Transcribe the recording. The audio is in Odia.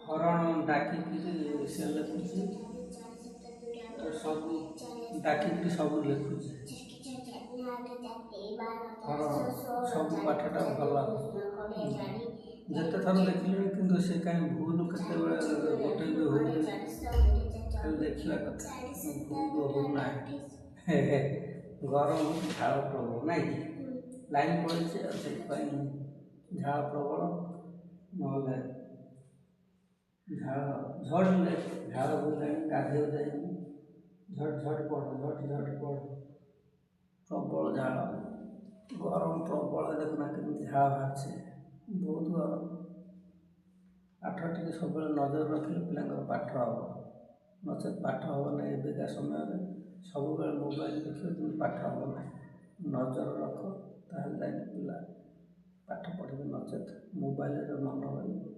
ହରଣ ଡାକିକିରି ସେ ଲେଖୁଛି, ସବୁ ଡାକିକିରି ସବୁ ଲେଖୁଛି। ହରଣ ସବୁ ପାଠଟା ଭଲ। ଯେତେ ଥର ଦେଖିଲିଣି କିନ୍ତୁ ସେ କାହିଁ ଭୁଲ କେତେବେଳେ ଗୋଟେ ବି ହଉନି। ଖାଲି ଦେଖିବା କଥା, ଭୁଲ ହଉନାହିଁ। ଗରମ ଝାଳ ପ୍ରବଳ ନାଇଁ, ଲାଇନ୍ ପଳେଇଛି ଆଉ ସେଥିପାଇଁ ଝାଳ ପ୍ରବଳ। ନହେଲେ ଝଡ଼ିଲେ ଝାଳ ବୋହିଲାଣି, ଗାଧେଇବାକୁ ଯାଇନି। ଝଟ ପଡ଼ ପ୍ରବଳ ଝାଳ, ଗରମ ପ୍ରବଳ। ଦେଖୁନା କେମିତି ଝାଳ ବାହାରିଛି, ବହୁତ ଗରମ। ପାଠ ଟିକେ ସବୁବେଳେ ନଜର ରଖିଲେ ପିଲାଙ୍କର ପାଠ ହେବ, ନଚେତ୍ ପାଠ ହେବ ନାହିଁ। ଏବେକା ସମୟରେ ସବୁବେଳେ ମୋବାଇଲ ଦେଖିଲେ କିନ୍ତୁ ପାଠ ହେବ ନାହିଁ। ନଜର ରଖ, ତାହେଲେ ଯାଇକି ପିଲା ପାଠ ପଢ଼ିବେ, ନଚେତ୍ ମୋବାଇଲରେ ମନ ରହିବ।